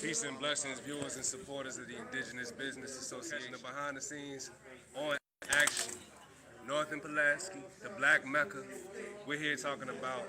Peace and blessings, viewers and supporters of the Indigenous Business Association. The behind the scenes on action. North and Pulaski, the Black Mecca. We're here talking about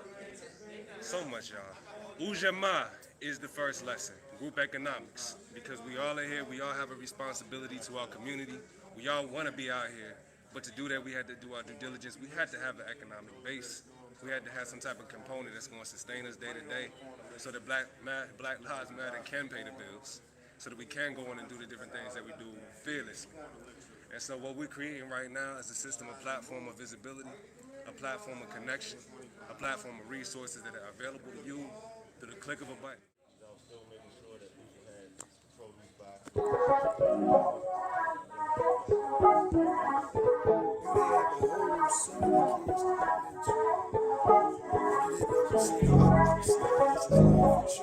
so much, y'all. Ujamaa is the first lesson, group economics. Because we all are here, we all have a responsibility to our community. We all want to be out here. But to do that, we had to do our due diligence. We had to have an economic base. We had to have some type of component that's going to sustain us day to day so that Black Lives Matter can pay the bills, so that we can go on and do the different things that we do fearlessly. And so what we're creating right now is a system, a platform of visibility, a platform of connection, a platform of resources that are available to you through the click of a button. Still making sure that people had produce boxes.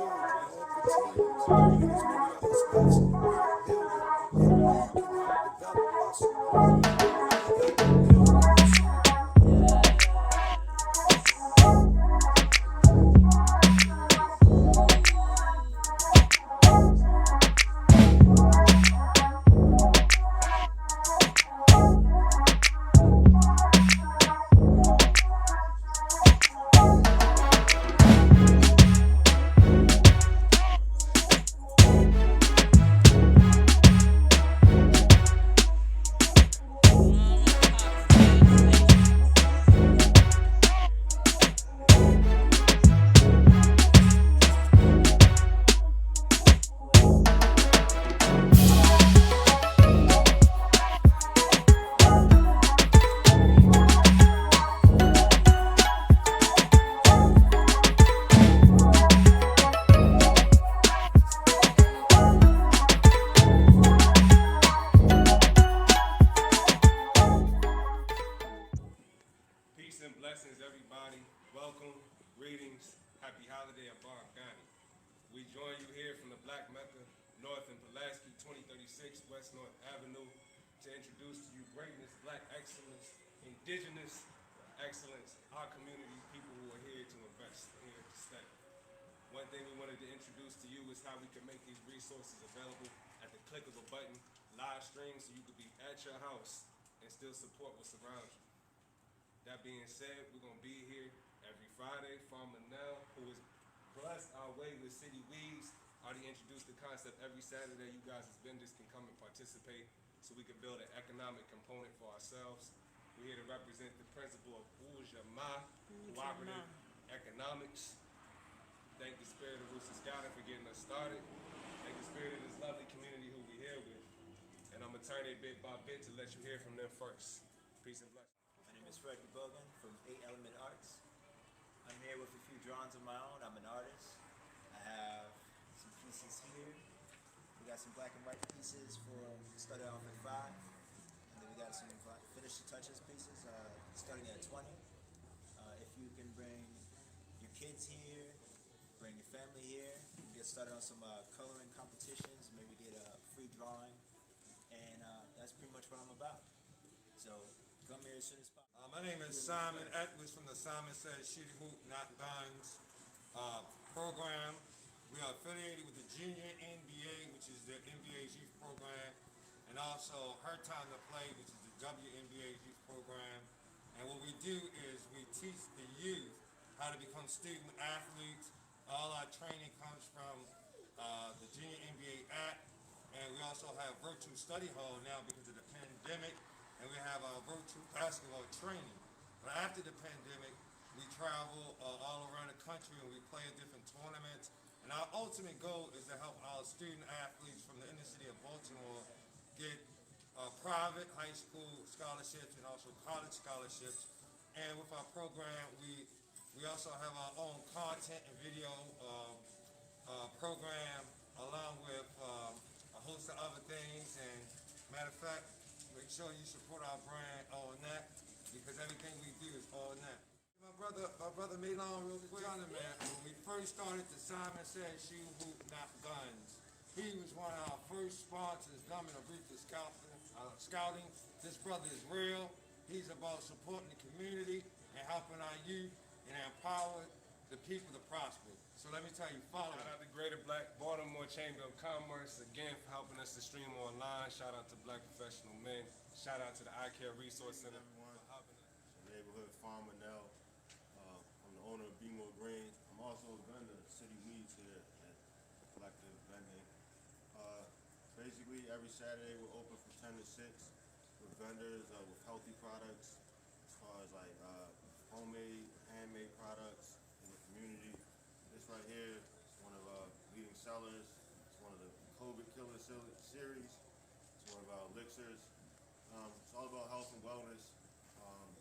Peace and blessings, everybody. Welcome, greetings, happy holiday at Bar Ghani. We join you here from the Black Mecca, North and Pulaski, 2036 West North Avenue, to introduce to you greatness, Black excellence, Indigenous excellence, our community, people who are here to invest, here to stay. One thing we wanted to introduce to you is how we can make these resources available at the click of a button, live stream, so you could be at your house and still support what surrounds you. That being said, we're going to be here every Friday. Farmer Nell, who has blessed our way with City Weeds, already introduced the concept every Saturday. You guys as vendors can come and participate so we can build an economic component for ourselves. We're here to represent the principle of Ujamaa, Cooperative Economics. Thank the spirit of Rooster Scouting for getting us started. Thank the spirit of this lovely community who we're here with. And I'm going to turn it bit by bit to let you hear from them first. Peace and blessings. My name is Fred Bogan from 8 Element Arts. I'm here with a few drawings of my own. I'm an artist. I have some pieces here. We got some black and white pieces for started off at 5. And then we got some finishing touches pieces starting at 20. If you can bring your kids here, bring your family here, you can get started on some coloring competitions, maybe get a free drawing. And that's pretty much what I'm about. So come here as soon as possible. My name is Simon Edwards from the Simon Says Shoot Hoop Not Guns program. We are affiliated with the Junior NBA, which is the NBA's youth program, and also Her Time to Play, which is the WNBA's youth program. And what we do is we teach the youth how to become student athletes. All our training comes from the Junior NBA Act, and we also have virtual study hall now because of the pandemic. And we have our virtual basketball training. But after the pandemic, we travel all around the country and we play in different tournaments. And our ultimate goal is to help our student athletes from the inner city of Baltimore get private high school scholarships and also college scholarships. And with our program, we also have our own content and video program along with a host of other things. And matter of fact, make sure you support our brand All Net because everything we do is all net. My brother made on real quick. Johnny, man, when we first started the Simon Said Shoot Hoop Not Guns, he was one of our first sponsors coming to Reaper Scouting. This brother is real. He's about supporting the community and helping our youth and empower the people to prosper. So let me tell you, follow Shout me. out to Greater Black Baltimore Chamber of Commerce again for helping us to stream online. Shout out to Black Professional Men. Shout out to the Eye Care Resource Center Everyone. for helping us. Neighborhood farmer now. I'm the owner of Be More Green. I'm also a vendor of City Weeds here at Cooperative vending. Basically, every Saturday we're open from 10 to 6 with vendors with healthy products, as far as like homemade, handmade products in the community. This right here is one of our leading sellers. It's one of the COVID Killer series. It's one of our elixirs. It's all about health and wellness.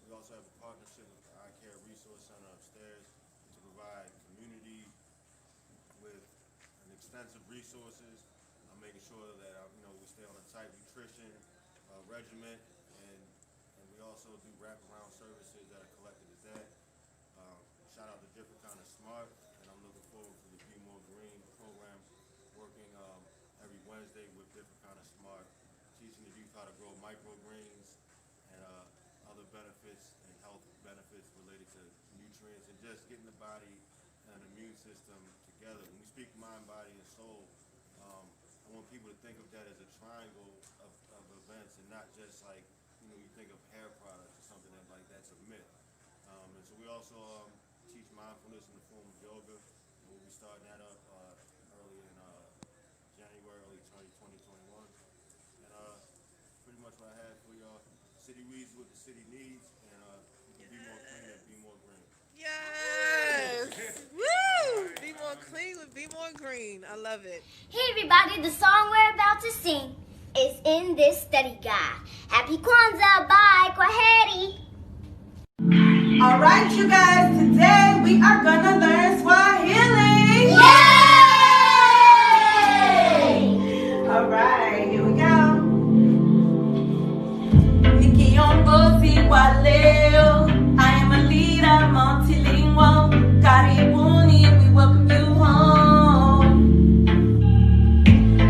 We also have a partnership with the Eye Care Resource Center upstairs to provide community with an extensive resources. I'm making sure that we stay on a tight nutrition regimen, and we also do wraparound services that are collected as that. Shout out to Different Kind of Smart, and I'm looking forward to the Be More Green program, working every Wednesday with Different Kind of Smart, teaching the youth how to grow microgreens and other benefits and health benefits related to nutrients and just getting the body and immune system together. When we speak mind, body, and soul, I want people to think of that as a triangle of events and not just like, you think of hair products or something like that's a myth. And so we also teach mindfulness in the form of yoga. And we'll be starting that up early in January, early 2021. And pretty much what I had for y'all. City Weeds what the city needs, and you can be more clean and be more green. Yes! Woo! Be more clean with Be More Green. I love it. Hey everybody, the song we're about to sing is in this study guide. Happy Kwanzaa, bye, Kwaheri. All right, you guys, today we are gonna learn Swahili. Yay! All right, here we go. Nikiongozi wa leo. I am a leader, multilingual. Karibuni, we welcome you home.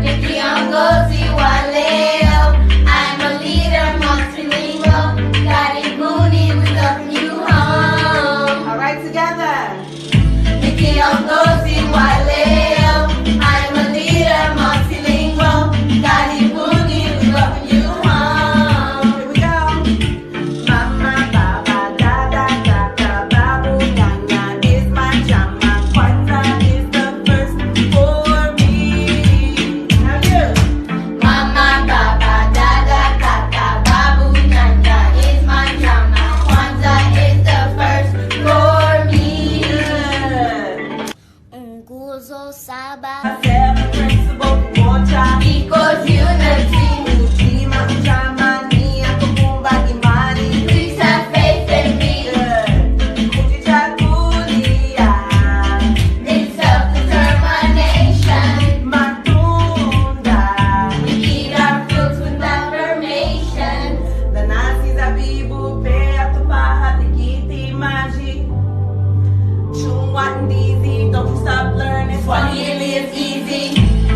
Nikiongozi wa leo. I'm a leader, multilingual. Karibuni, we welcome you home. All right, together. Nikiongozi wa leo. I'm a leader, multilingual. Karibuni, we welcome you home. Here we go. Mama, baba, dada, kaka, babu, nyanya is my chama. Kwanzaa is the first for me. Now you. Mama, baba, dada, kaka, babu, nyanya is my drama. Kwanzaa is the first for me. Good. Nguzo saba. Seven principles, moja. Equals unity. Uzima, uchama, nia, kukumba, imani. Please have faith in me. Good. Kujichagulia. It's self-determination. Matunda. We eat our fruits with affirmations. Nanasi, zabibu, pea, tufaha, tikiti, maji. Chungwa, ndizi, don't you stop learning. Swahili is easy.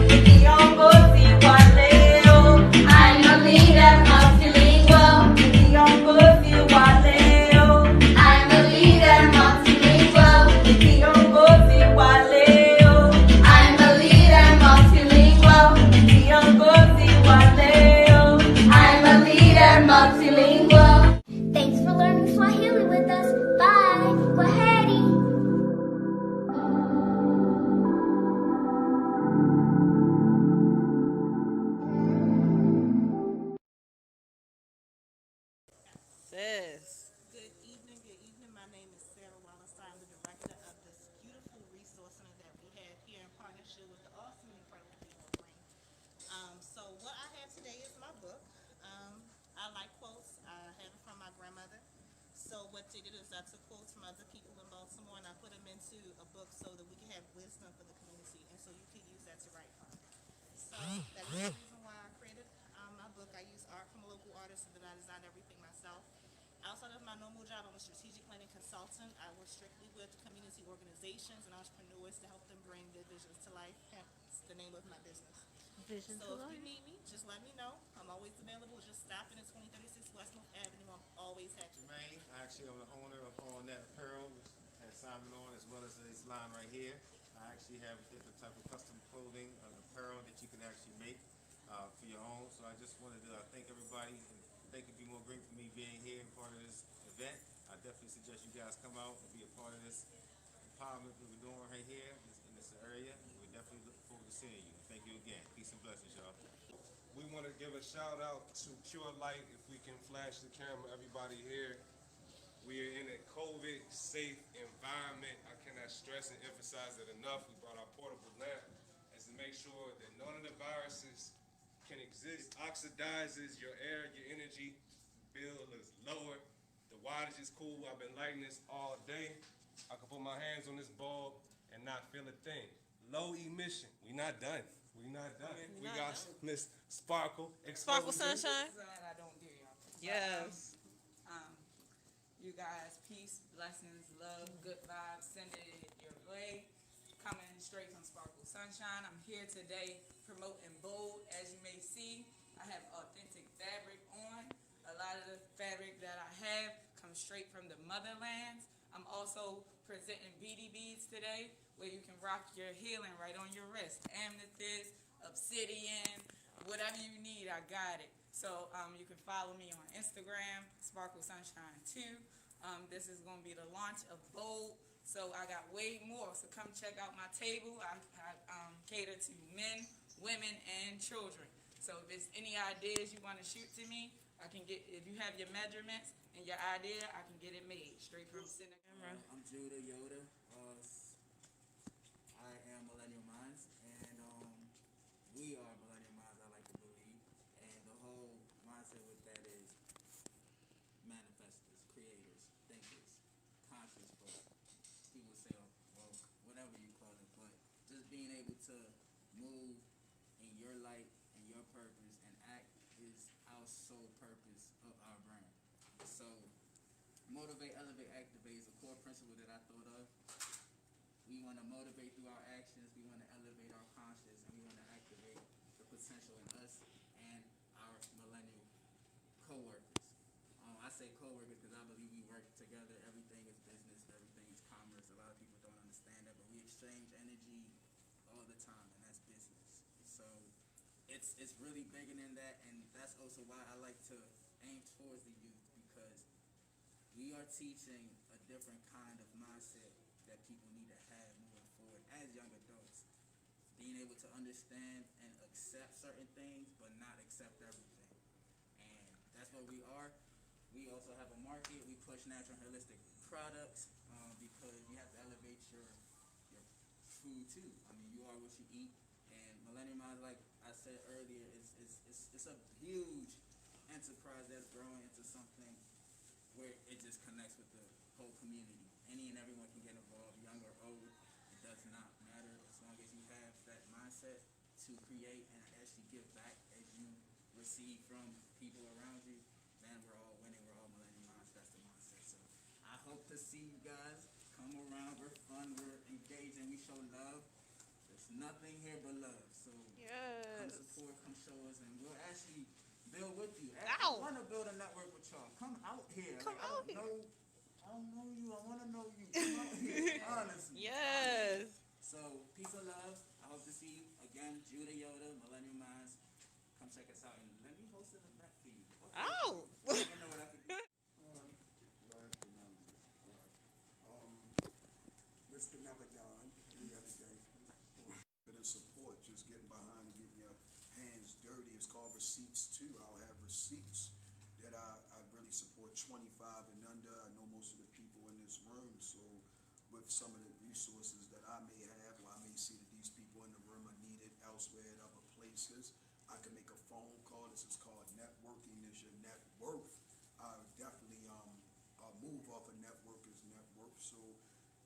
Nikiongozi wa leo. I'm a leader, multilingual. Nikiongozi wa leo. I'm a leader, multilingual. Nikiongozi wa leo. I'm a leader, multilingual. Nikiongozi wa leo. I'm a leader, multilingual. Thanks for learning Swahili with us. Bye. Kwaheri. Sis. Good evening, good evening. My name is Sarah Wallace. I'm the director of this beautiful resource center that we have here in partnership with the awesome and incredible people of Brain. So what I have today is my book. I like quotes. I have it from my grandmother. So what they did is I took quotes from other people in Baltimore and I put them into a book so that we can have wisdom for the community, and so you can use that to write from. So that is the reason why I created my book. I use art from a local artist, and then I design everything myself. Outside of my normal job, I'm a strategic planning consultant. I work strictly with community organizations and entrepreneurs to help them bring their visions to life. Hence the name of my business. Vision So to if you life. need me, just let me know. I'm always available. Just stop in at 2036 West North Avenue. I'm always happy. Jermaine, actually, I'm the owner of On That Apparel, which has assignment on, as well as this line right here. I actually have different type of custom clothing, apparel that you can actually make for your own. So I just wanted to thank everybody and thank you, Be More Green, for me being here and part of this event. I definitely suggest you guys come out and be a part of this empowerment that we're doing right here in this area. We definitely look forward to seeing you. Thank you again. Peace and blessings, y'all. We want to give a shout out to Pure Light. If we can flash the camera, everybody here. We are in a COVID-safe environment. I cannot stress and emphasize it enough. We brought our portable lamp as to make sure that none of the viruses can exist. Oxidizes your air, your energy bill is lower. The wattage is cool. I've been lighting this all day. I can put my hands on this bulb and not feel a thing. Low emission. We not done. We not done. We got Miss Sparkle. Sparkle Sunshine. Glad I don't do y'all. Yes. You guys, peace, blessings, love, good vibes, send it your way. Coming straight from Sparkle Sunshine. I'm here today promoting Bold. As you may see, I have authentic fabric on. A lot of the fabric that I have comes straight from the motherlands. I'm also presenting beady beads today, where you can rock your healing right on your wrist. Amethyst, obsidian, whatever you need, I got it. So you can follow me on Instagram, Sparkle Sunshine 2. This is going to be the launch of Bold. So I got way more. So come check out my table. I cater to men, women, and children. So if there's any ideas you want to shoot to me, I can get. If you have your measurements and your idea, I can get it made straight from Senegal. I'm Judah Yoda. I am Millennial Minds, and we are Millennial Minds, I like to believe. And the whole mindset with that is manifestors, creators, thinkers, conscious folk. People say, well, whatever you call it, but just being able to move in your light and your purpose and act is our sole purpose of our brand. So motivate, elevate, activate is a core principle that I thought of. We want to motivate through our actions, we want to elevate our conscious, and we want to activate the potential in us and our millennial co-workers. I say co-workers because I believe we work together. Everything is business, everything is commerce. A lot of people don't understand that, but we exchange energy all the time, and that's business. So it's really bigger than that, and that's also why I like to aim towards the youth, because we are teaching a different kind of mindset that people need to have moving forward as young adults. Being able to understand and accept certain things, but not accept everything. And that's what we are. We also have a market. We push natural and holistic products because you have to elevate your food too. I mean, you are what you eat. And Millennium Minds, like I said earlier, it's a huge enterprise that's growing into something where it just connects with the whole community. Any and everyone can get involved, young or old. It does not matter as long as you have that mindset to create and actually give back as you receive from people around you. Man, we're all winning. We're all Millennium Minds. That's the mindset. So I hope to see you guys come around. We're fun. We're engaging. We show love. There's nothing here but love. So come support, come show us, and we'll actually build with you. I want to build a network with y'all. Come out here. Come out here. I don't know you. I want to know you. Come out here. Honestly. Yes. So peace and love. I hope to see you again. Judah Yoda, Millennium Minds. Come check us out and let me host an event for you. Okay. Oh. I don't know what I could do. Mr. Nevedon, the other day, for the support, just getting behind and getting your hands dirty. It's called receipts too. I'll have receipts that I really support 25 and under. I know most of the people in this room, so with some of the resources that I may have, or I may see that these people in the room are needed elsewhere at other places, I can make a phone call. This is called networking. Is your net worth. I definitely move off of network is net worth. So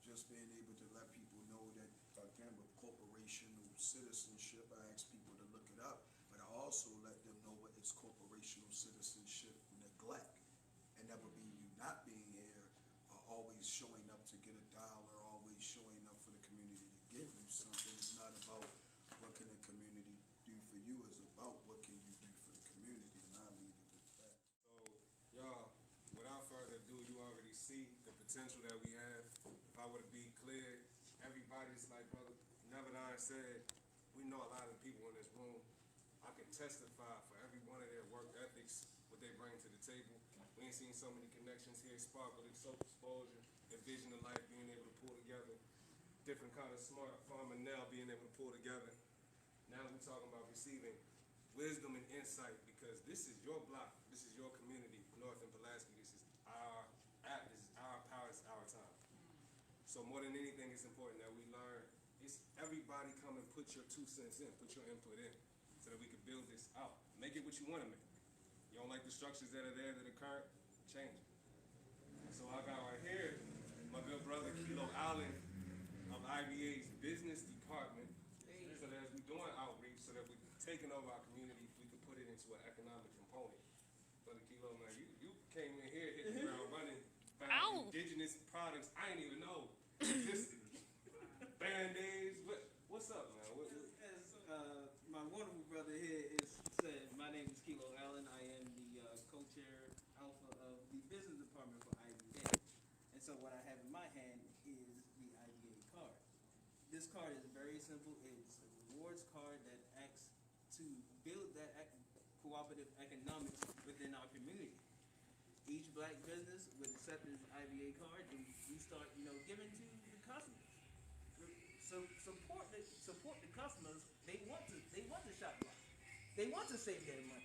just being able to let people know that, again, with corporational citizenship, I ask people to look it up, but I also let them know what is corporational citizenship neglect, and that would be you not being here, always showing up to get a dollar, always showing up for the community to give you something. It's not about what can the community do for you, it's about what can you do for the community, and I leave it with that. So, y'all, without further ado, you already see the potential that we have. If I would have Sunshine said, we know a lot of the people in this room. I can testify for every one of their work ethics, what they bring to the table. We ain't seen so many connections here, Sparkle, Exposure, and Vision of Life being able to pull together. Different kind of smart farmer now being able to pull together. Now we're talking about receiving wisdom and insight, because this is your block, this is your community, North and Pulaski. This is our app, this is our power, it's our time. So more than anything, it's important that we learn. It's everybody come and put your 2 cents in, put your input in, so that we can build this out. Make it what you want to make. You don't like the structures that are there that are current, change it. So I got right here my good brother Kilo Allen of IBA's business department. So that as we're doing outreach, so that we're taking over our community, we can put it into an economic component. Brother Kilo, man, you came in here hitting the ground running, found indigenous products I didn't even know existed. Band-aids, what's up, man? As my wonderful brother here said, my name is Kilo Allen. I am the co-chair alpha of the business department for IBA. And so what I have in my hand is the IBA card. This card is very simple. It's a rewards card that acts to build that cooperative economics within our community. Each black business would accept this IBA card, and we start, giving to the customers. So support the customers. They want to shop right. They want to save their money.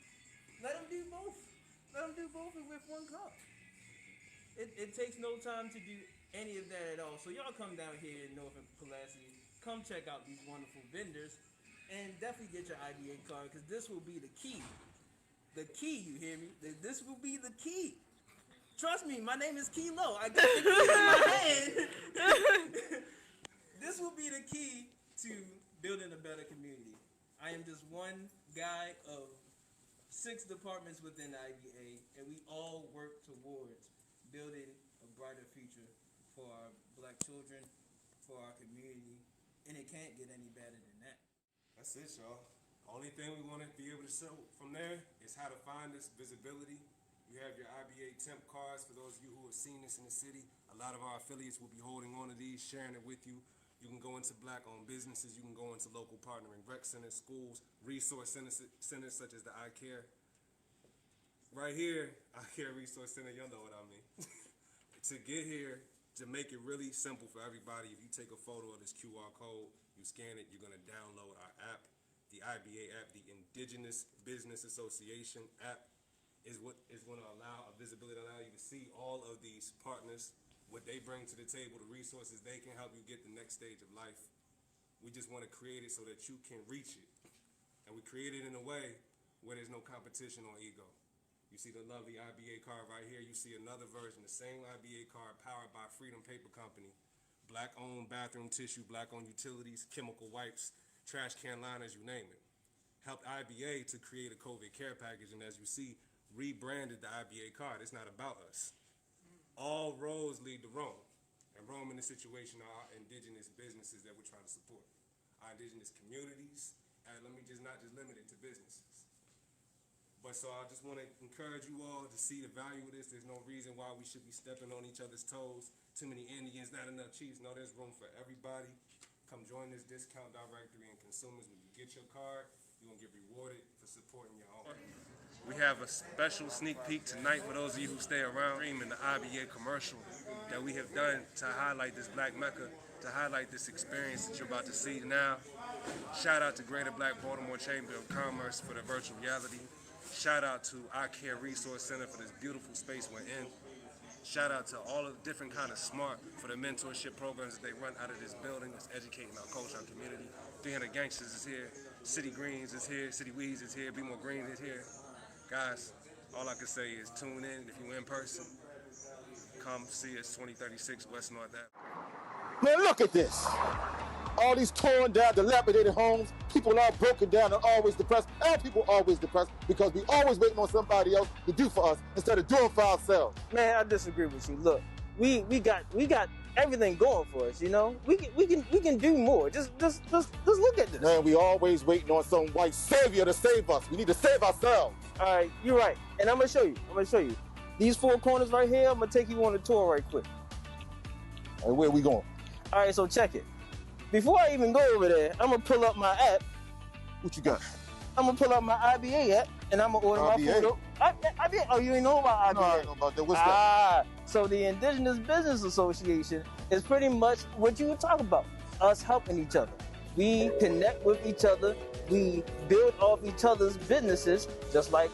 Let them do both. Let them do both with one card. It takes no time to do any of that at all. So y'all come down here in North and Pulaski, come check out these wonderful vendors, and definitely get your IBA card, because this will be the key. The key, you hear me? This will be the key. Trust me, my name is Kilo. I got the key in my hand. This will be the key to building a better community. I am just one guy of 6 departments within IBA, and we all work towards building a brighter future for our black children, for our community, and it can't get any better than that. That's it, y'all. Only thing we want to be able to show from there is how to find this visibility. You have your IBA temp cards for those of you who have seen this in the city. A lot of our affiliates will be holding on to these, sharing it with you. You can go into black-owned businesses. You can go into local partnering rec centers, schools, resource centers such as the iCare. Right here, iCare Resource Center, y'all know what I mean. To get here, to make it really simple for everybody, if you take a photo of this QR code, you scan it, you're going to download our app. The IBA app, the Indigenous Business Association app, is what is going to allow a visibility, allow you to see all of these partners, what they bring to the table, the resources they can help you get the next stage of life. We just want to create it so that you can reach it. And we create it in a way where there's no competition or ego. You see the lovely IBA card right here. You see another version, the same IBA card powered by Freedom Paper Company. Black-owned bathroom tissue, black-owned utilities, chemical wipes, trash can liners, you name it. Helped IBA to create a COVID care package, and as you see, rebranded the IBA card. It's not about us. All roads lead to Rome, and Rome in this situation are our indigenous businesses that we're trying to support, our indigenous communities, and let me not just limit it to businesses. But so I just want to encourage you all to see the value of this. There's no reason why we should be stepping on each other's toes. Too many Indians, not enough chiefs. No, there's room for everybody. Come join this discount directory, and consumers, when you get your card, you're going to get rewarded for supporting your own. We have a special sneak peek tonight for those of you who stay around, in the IBA commercial that we have done to highlight this Black Mecca, to highlight this experience that you're about to see now. Shout out to Greater Black Baltimore Chamber of Commerce for the virtual reality. Shout out to iCare Resource Center for this beautiful space we're in. Shout out to all of the different kind of SMART for the mentorship programs that they run out of this building that's educating our culture, our community. 300 Gangsters is here. City Greens is here. City Weeds is here. Be More Green is here. Guys, all I can say is tune in. If you're in person, come see us, 2036 West North Ave. Man, look at this. All these torn down, dilapidated homes, people all broken down and always depressed. Our people are always depressed because we always waiting on somebody else to do for us instead of doing for ourselves. Man, I disagree with you. Look, we got everything going for us, you know? We can do more. Just look at this. Man, we always waiting on some white savior to save us. We need to save ourselves. All right, you're right. And I'm gonna show you. These 4 corners right here, I'm gonna take you on a tour right quick. And where we going? All right, so check it. before I even go over there, I'm gonna pull up my app. What you got? I'm gonna pull up my IBA app and I'm gonna order my IBA? food. IBA? Oh, you ain't know about IBA? No, I don't know about that. What's that? So the Indigenous Business Association is pretty much what you were talking about. Us helping each other. We connect with each other. We build off each other's businesses, just like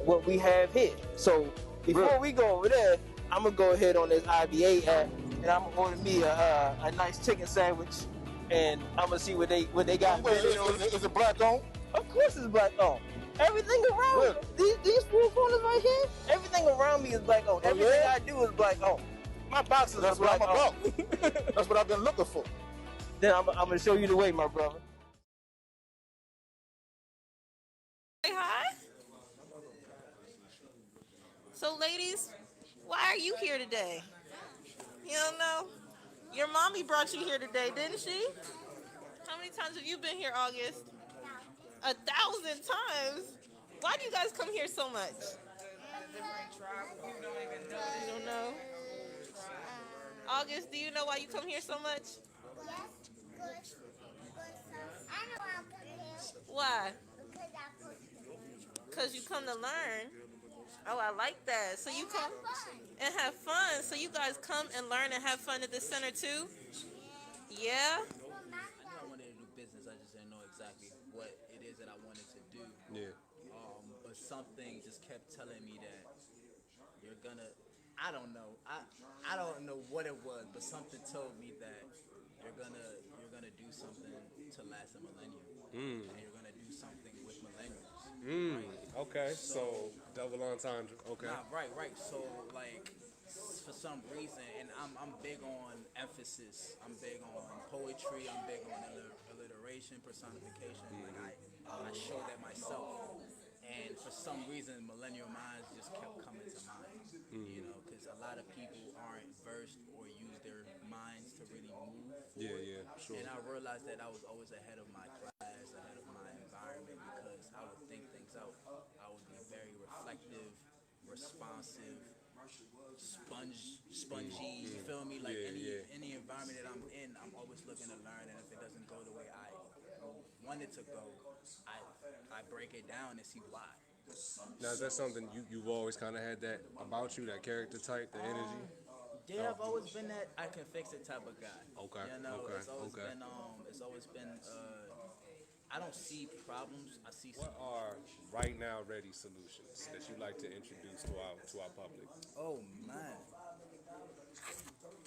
what we have here. So before we go over there, I'm gonna go ahead on this IBA app and I'm gonna order me a nice chicken sandwich, and I'm gonna see what they got. Wait, is it black owned? Of course it's black owned. Everything around these four corners right here, everything around me is black owned. Everything I do is black owned. My boxes are black owned. That's what I've been looking for. Then I'm gonna show you the way, my brother. Say hi. So, ladies, why are you here today? You don't know? Your mommy brought you here today, didn't she? How many times have you been here, August? 1,000 times. Why do you guys come here so much? You don't know? August, do you know why you come here so much? Yes, I know I come here. Why? Because I put Because you come to learn. Oh, I like that. So you come and have fun. So you guys come and learn and have fun at the center too? Yeah? I knew I wanted to do business. I just didn't know exactly what it is that I wanted to do. Yeah. But something just kept telling me that you're gonna. I don't know. I don't know what it was, but something told me that you're gonna do something to last a millennium, and you're gonna do something with millennials. Right? Okay. So double entendre. Okay. Nah, right. So like, for some reason, and I'm big on emphasis. I'm big on poetry. I'm big on alliteration, personification. Like I show that myself. And for some reason, millennial minds just kept coming to mind. You know, because a lot of people aren't versed or use their minds to really move. Yeah, sure. And I realized that I was always ahead of my class, ahead of my environment, because I would think things out. I would be very reflective, responsive, spongy. You feel me? Like any environment that I'm in, I'm always looking to learn. And if it doesn't go the way I want it to go, I break it down and see why. Now, is that something you've always kind of had that about you, that character type, the energy? Yeah, I've always been that I can fix it type of guy. Okay. You know, Okay. it's always been. I don't see problems. I see. What are right now ready solutions that you'd like to introduce to our public? Oh man.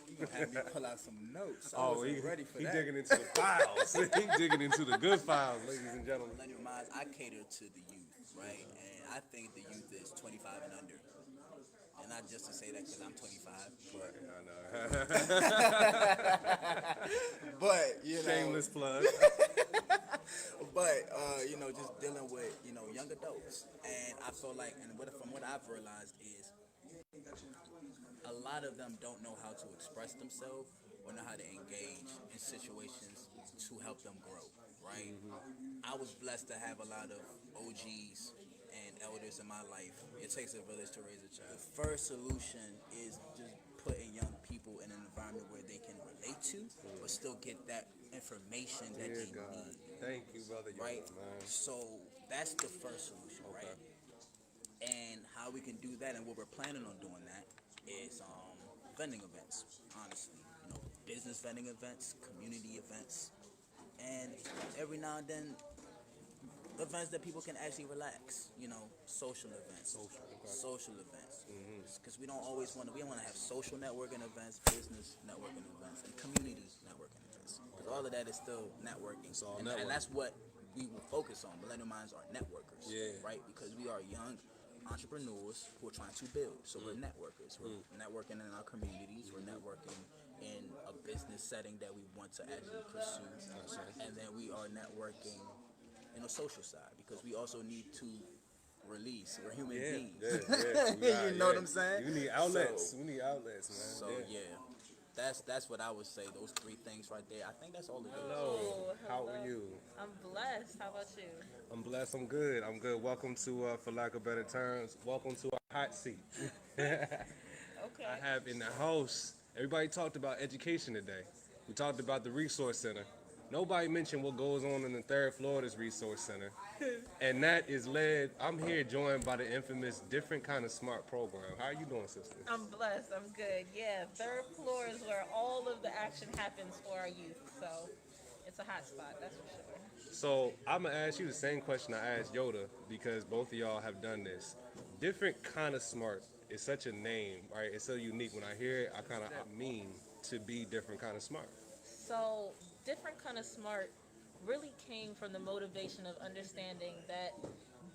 You gonna have me pull out some notes. He ready for he that. digging into the files. He digging into the good files, ladies and gentlemen. Millennial minds, I cater to the youth, right? And I think the youth is 25 and under. And not just to say that because I'm 25, but I know. but you know, Shameless plug. But you know, just dealing with young adults, and I feel like, from what I've realized is, a lot of them don't know how to express themselves or know how to engage in situations to help them grow, right? I was blessed to have a lot of OGs and elders in my life. It takes a village to raise a child. The first solution is just putting young people in an environment where they can relate to, but still get that information that they need. Thank you, brother. Right? Man. So that's the first solution, right? And how we can do that, and what we're planning on doing that, is vending events, honestly. Business vending events, community events, and every now and then, events that people can actually relax. Social events. Social events. Because we don't want to have social networking events, business networking events, and community networking events. Because all of that is still networking. And that's what we will focus on. Millennial minds are networkers, right? Because we are young entrepreneurs who are trying to build. So we're networkers. We're networking in our communities. We're networking in a business setting that we want to actually pursue. And then we are networking in a social side, because we also need to release. We're human beings. You know what I'm saying? We need outlets. We need outlets, man. So that's what I would say. Those three things right there. I think that's all it is. Hello. How are you? I'm blessed. How about you? I'm blessed. I'm good. Welcome to, for lack of better terms, welcome to our hot seat. Okay. I have in the house, everybody talked about education today. We talked about the resource center. nobody mentioned what goes on in the third floor of this resource center. And that is led, I'm here joined by the infamous Different Kind of Smart program. How are you doing, sister? I'm blessed. I'm good. Yeah, third floor is where all of the action happens for our youth. So it's a hot spot, that's for sure. So I'm gonna ask you the same question I asked Yoda because both of y'all have done this. Different Kind of Smart is such a name, right? It's so unique. When I hear it, I kind of mean to be different kind of smart. So Different Kind of Smart really came from the motivation of understanding that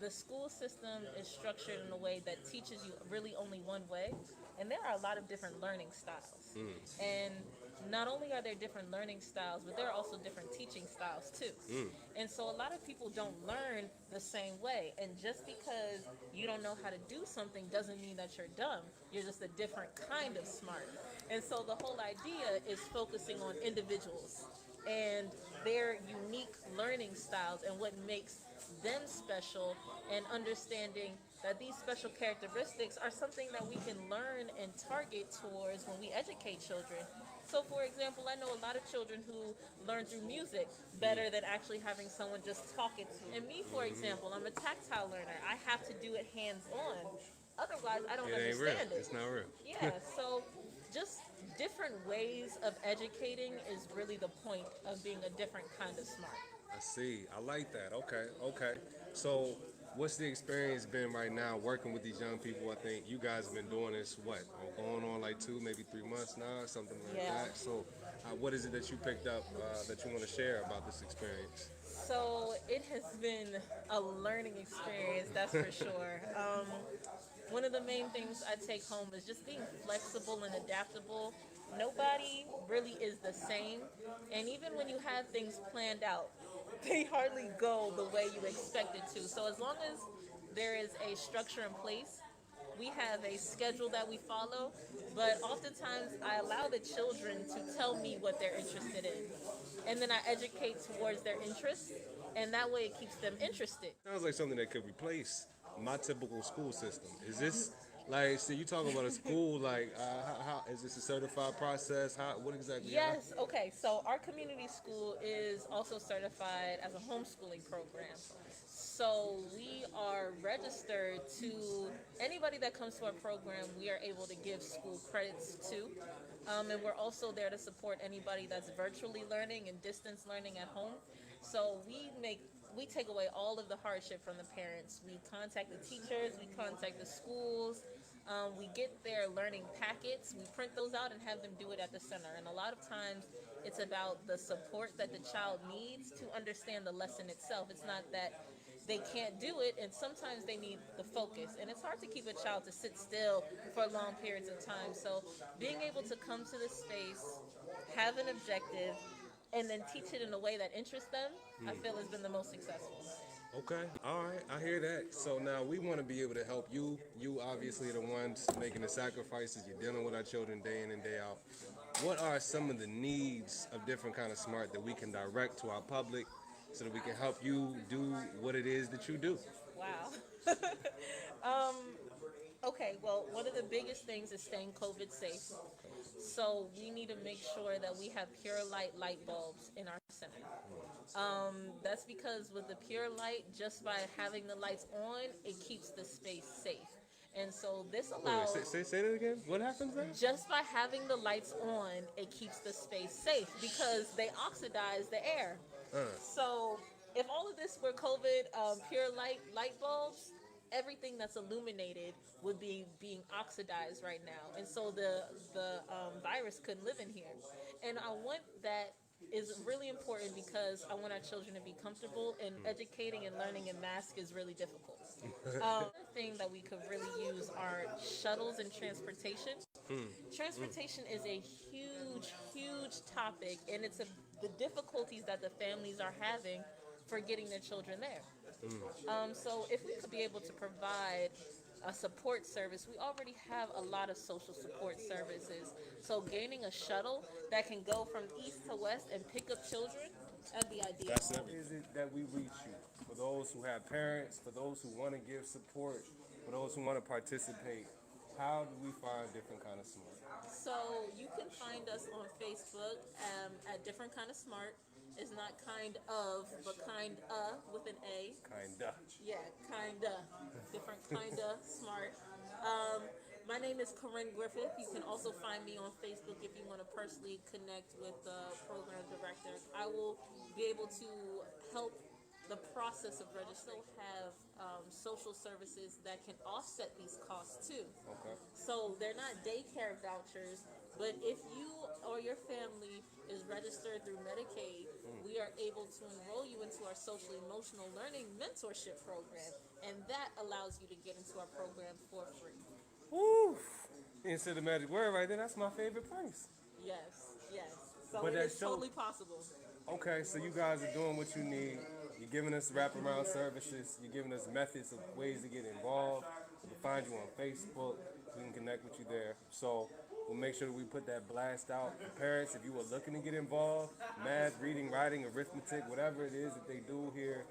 the school system is structured in a way that teaches you really only one way, and there are a lot of different learning styles. And not only are there different learning styles, but there are also different teaching styles too. And so a lot of people don't learn the same way, and just because you don't know how to do something doesn't mean that you're dumb. You're just a different kind of smart. And so the whole idea is focusing on individuals and their unique learning styles and what makes them special, and understanding that these special characteristics are something that we can learn and target towards when we educate children. So for example, I know a lot of children who learn through music better than actually having someone just talk it to. And me, for example, I'm a tactile learner. I have to do it hands-on. Otherwise, I don't It ain't real. understand it. It's not real. Yeah, so just different ways of educating is really the point of being a different kind of smart. I see. I like that. Okay. So what's the experience been right now working with these young people? I think you guys have been doing this, going on like 2, maybe 3 months now, something like that. So what is it that you picked up that you want to share about this experience? So it has been a learning experience, that's for sure. One of the main things I take home is just being flexible and adaptable. Nobody really is the same, and even when you have things planned out, they hardly go the way you expect it to. So as long as there is a structure in place, we have a schedule that we follow, but oftentimes I allow the children to tell me what they're interested in, and then I educate towards their interests, and that way it keeps them interested. Sounds like something that could replace my typical school system. Is this like, so you talking about a school, like, how is this a certified process? What exactly? Yes, okay, so our community school is also certified as a homeschooling program. So we are registered to anybody that comes to our program, we are able to give school credits to. And we're also there to support anybody that's virtually learning and distance learning at home. So we take away all of the hardship from the parents. We contact the teachers, we contact the schools, we get their learning packets, we print those out and have them do it at the center. And a lot of times it's about the support that the child needs to understand the lesson itself. It's not that they can't do it, and sometimes they need the focus. And it's hard to keep a child to sit still for long periods of time. So being able to come to the space, have an objective, and then teach it in a way that interests them, I feel has been the most successful. Okay, all right, I hear that. So now we want to be able to help you. You obviously are the ones making the sacrifices. You're dealing with our children day in and day out. What are some of the needs of Different Kind of Smart that we can direct to our public so that we can help you do what it is that you do? Wow. Okay, well, one of the biggest things is staying COVID safe. So we need to make sure that we have pure light bulbs in our center. That's because with the pure light, just by having the lights on, it keeps the space safe. And so this allows... Wait, say that again? What happens then? Just by having the lights on, it keeps the space safe because they oxidize the air. So if all of this were COVID pure light bulbs, everything that's illuminated would be being oxidized right now, and so the virus couldn't live in here. And I want that is really important because I want our children to be comfortable, and educating and learning in mask is really difficult. Another thing that we could really use are shuttles and transportation. Transportation is a huge topic, and it's the difficulties that the families are having for getting their children there. So if we could be able to provide a support service, we already have a lot of social support services. So gaining a shuttle that can go from east to west and pick up children, that'd be ideal. That's it. Is it that we reach you? For those who have parents, for those who want to give support, for those who want to participate, how do we find Different Kind of Smart? So you can find us on Facebook at Different Kind of Smart. It's not kind of, but with an A. Kinda. Yeah, kinda. Different kinda smart. My name is Corinne Griffith. You can also find me on Facebook if you want to personally connect with the program director. I will be able to help the process of register. Have social services that can offset these costs too. Okay. So they're not daycare vouchers, but if you or your family is registered through Medicaid, we are able to enroll you into our social emotional learning mentorship program, and that allows you to get into our program for free. Woo! You said the magic word right there. That's my favorite place. Yes, yes. So But it that's is so- totally possible. Okay, so you guys are doing what you need. You're giving us wraparound services. You're giving us methods of ways to get involved. We can find you on Facebook. We can connect with you there. So we'll make sure that we put that blast out. For parents, if you are looking to get involved, math, reading, writing, arithmetic, whatever it is that they do here,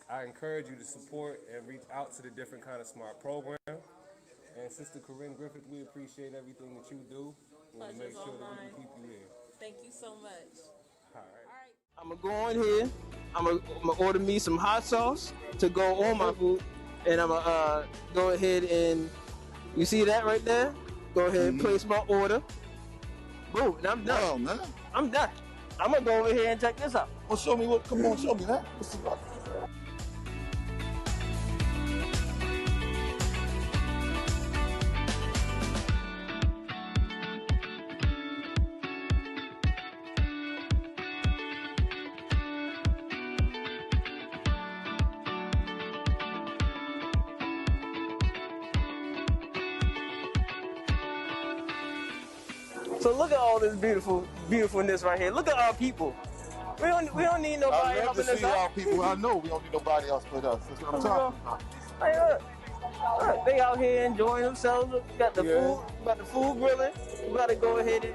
I encourage you to support and reach out to the different kind of smart programs. And Sister Corinne Griffith, we appreciate everything that you do. We want to make Pleasure's sure all that we mine. can keep you here. Thank you so much. All right. All right. I'm gonna go in here. I'm gonna order me some hot sauce to go on my food, and I'm gonna go ahead and you see that right there. Go ahead and place my order. Boom, and I'm done. Wow, man. I'm done. I'm gonna go over here and check this out. Well, show me what. Come on, show me that. Let's see what. So look at all this beautifulness right here. Look at our people. We don't need nobody I love helping to us see our out. people. I know we don't need nobody else but us. That's what I'm talking about. Hey, look, they out here enjoying themselves. Got the food grilling. We gotta go ahead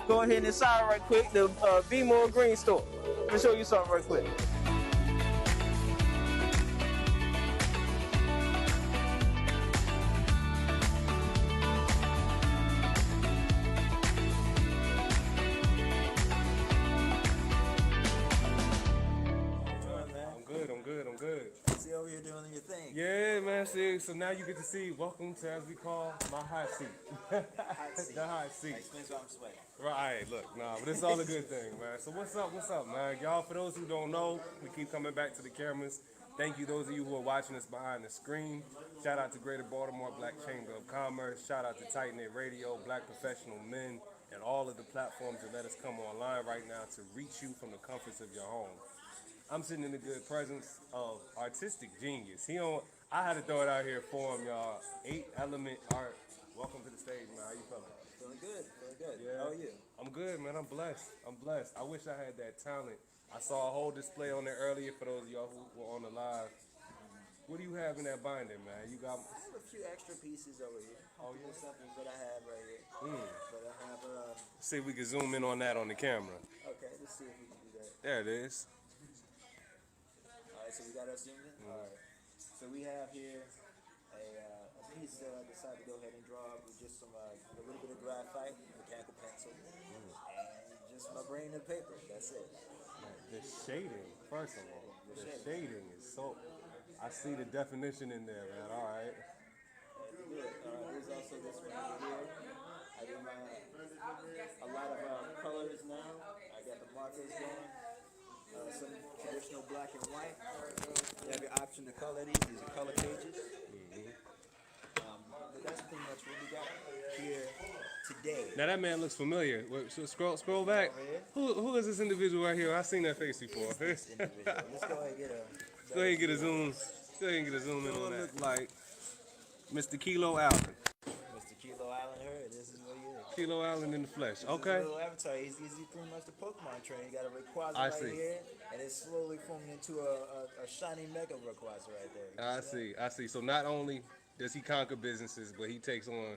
and inside right quick. The Be More Green store. Let me show you something right quick. I'm good. See over here doing your thing. Yeah, man. See, so now you get to see. Welcome to, as we call, my hot seat. The hot seat. Explains why I'm sweating. Right. Look, but it's all a good thing, man. So what's up, man? Y'all, for those who don't know, we keep coming back to the cameras. Thank you, those of you who are watching us behind the screen. Shout out to Greater Baltimore Black Chamber of Commerce. Shout out to Tight Knit Radio, Black Professional Men, and all of the platforms that let us come online right now to reach you from the comforts of your home. I'm sitting in the good presence of artistic genius. I had to throw it out here for him, y'all. 8 Element Art. Welcome to the stage, man. How you feeling? Feeling good. Yeah. How are you? I'm good, man. I'm blessed. I wish I had that talent. I saw a whole display on there earlier for those of y'all who were on the live. What do you have in that binder, man? You got? I have a few extra pieces over here. Oh, yeah? Samples that I have right here. But I have See if we can zoom in on that on the camera. okay, let's see if we can do that. There it is. Alright, so we got us zoomed in? Alright. So we have here a piece that I decided to go ahead and draw with just some a little bit of graphite, mechanical pencil, and just my brain and paper. That's it. The shading, first of all, the shading is so. I see the definition in there, man. All right. Good. There's also this one over here. I do a lot of colors now. I got the markers going. Some traditional black and white. You have your option to color these. These are color pages. But that's pretty much what we got here today. Now that man looks familiar. Wait, so scroll back. Who is this individual right here? I've seen that face before. Let's go ahead and get a. Go ahead and get a zoom. Go ahead and get a zoom in on that. Look like Mr. Kilo Allen. Mr. Kilo Allen here. This is what he is. Kilo Allen in the flesh. This Okay. is a little avatar. He's pretty much the Pokemon trainer. You got a Rayquaza I right see. here, and it's slowly forming into a shiny Mega Rayquaza right there. I see. So not only does he conquer businesses, but he takes on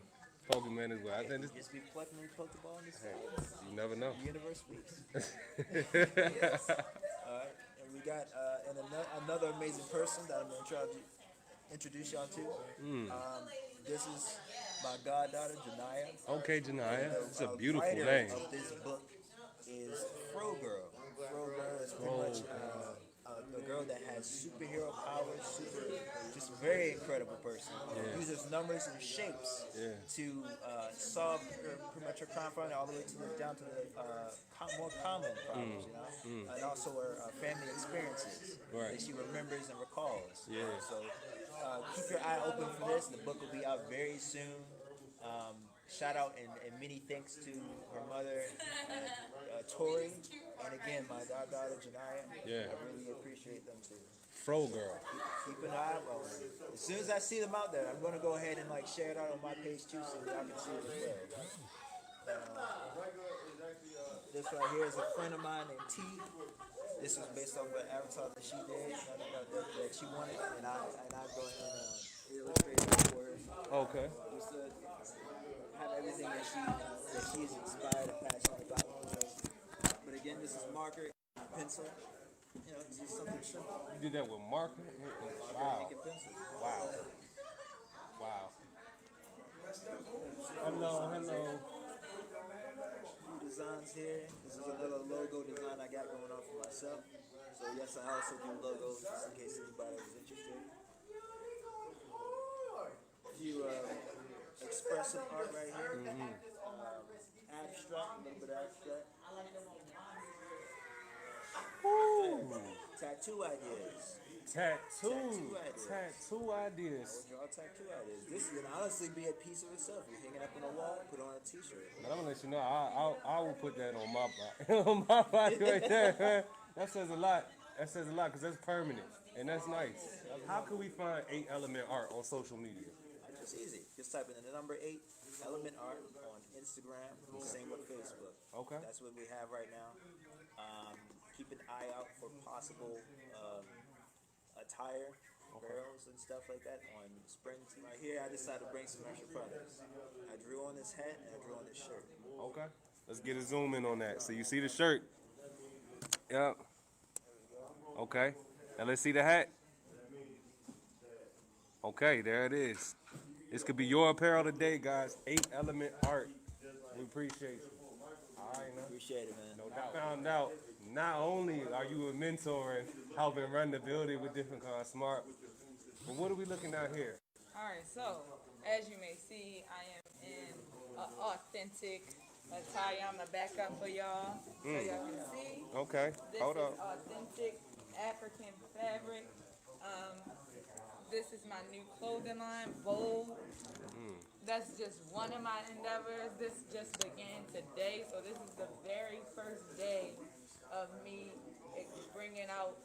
Pokemon as well. I think this, Just be plucking the Pokeball in his hey, face. you never know. The universe speaks. Yes. All right, and we got another amazing person that I'm going to try to introduce y'all to. This is my goddaughter, Janaya. Okay, Janaya. It's a The beautiful writer name. of this book is Fro Girl. Froga is pretty much a girl that has superhero powers, just very incredible person. Uses numbers and shapes to solve pretty much her crime problem all the way down to the more common problems, you know, and also her family experiences that she remembers and recalls. So keep your eye open for this. The book will be out very soon. Shout out and many thanks to her mother, Tori, and again my goddaughter Janaya. I really appreciate them too. Fro girl. Keep an eye on them. As soon as I see them out there, I'm gonna go ahead and like share it out on my page too, so y'all can see it as well. This right here is a friend of mine named T. This was based off of an avatar that she did, that she wanted, and I go ahead and illustrate it for her. Okay. Just to have everything that she is inspired and passionate about. But again, this is marker, pencil. You know, it's just something simple. You did that with marker? Wow. Ink and pencil. Wow. Wow. Hello. Designs here. This is another logo design I got going on for myself. So yes, I also do logos just in case anybody was interested. A few expressive art right here. Abstract, a little bit abstract. Tattoo ideas. Tattoo ideas. Draw tattoo ideas. This can honestly be a piece of itself. You're hanging up on a wall, put on a t-shirt. But I'm gonna let you know, I will put that on my body. On my body right there. That says a lot. Because that's permanent. And that's nice. How can we find 8 Element Art on social media? It's easy. Just type in the number 8 Element Art on Instagram. Same with Facebook. Okay. That's what we have right now. Keep an eye out for possible attire, barrels and stuff like that on spring. Right here, I decided to bring some extra products. I drew on this hat and I drew on this shirt. Okay. Let's get a zoom in on that. So you see the shirt? Yep. Okay. Now let's see the hat. Okay, there it is. This could be your apparel today, guys. 8 Element Art. We appreciate you. All right, man. Appreciate it, man. No doubt. Found out not only are you a mentor and helping run the building with different kinds of smart, but what are we looking at here? All right, so as you may see, I am in an authentic attire. I'm gonna back up for y'all so y'all can see. Okay, hold This up. is authentic African fabric. This is my new clothing line, Bold. That's just one of my endeavors. This just began today, so this is the very first day of me bringing out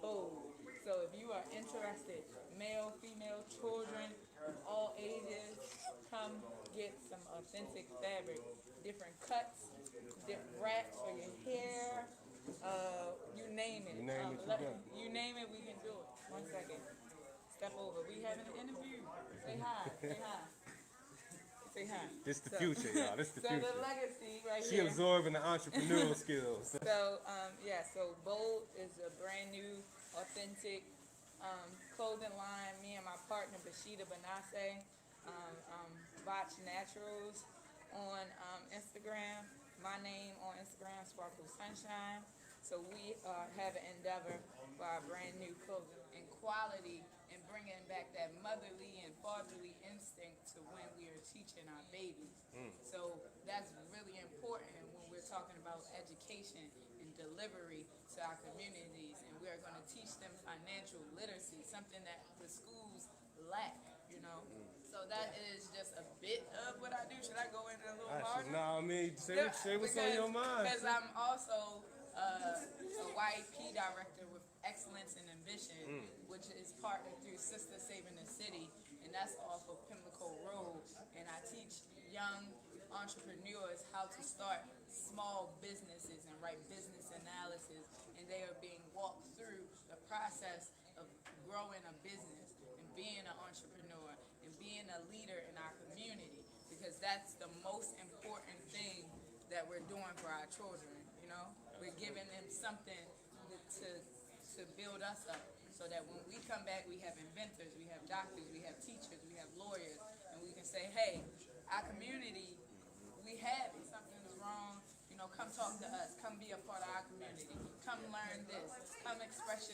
Bold. So if you are interested, male, female, children, all ages, come get some authentic fabric. Different cuts, different wraps for your hair, you name it. You name it, we can do it. 1 second. Step over. We having an interview. Say hi. Say hi. Say hi. This the future, y'all. This the future. So the legacy right She here. absorbing the entrepreneurial skills. So so Bold is a brand new, authentic clothing line. Me and my partner Bashida Banase, Botch Naturals on Instagram. My name on Instagram, Sparkle Sunshine. So we have an endeavor for our brand new clothing and quality and bringing back that motherly and fatherly instinct to when we are teaching our babies. So that's really important when we're talking about education and delivery to our communities, and we're going to teach them financial literacy, something that the schools lack, you know. So that is just a bit of what I do. Should I go in a little harder? No, I mean, say what's on your mind. Because I'm also a YP director with Excellence and Ambition, which is partnered through Sister Saving the City, and that's off of Pimlico Road. And I teach young entrepreneurs how to start small businesses and write business analysis, and they are being walked through the process of growing a business and being an entrepreneur and being a leader in our community, because that's the most important thing that we're doing for our children, you know? We're giving them something to build us up, so that when we come back, we have inventors, we have doctors, we have teachers, we have lawyers, and we can say, hey, our community, we have it, something's wrong, you know, come talk to us, come be a part of our community. come learn this, come express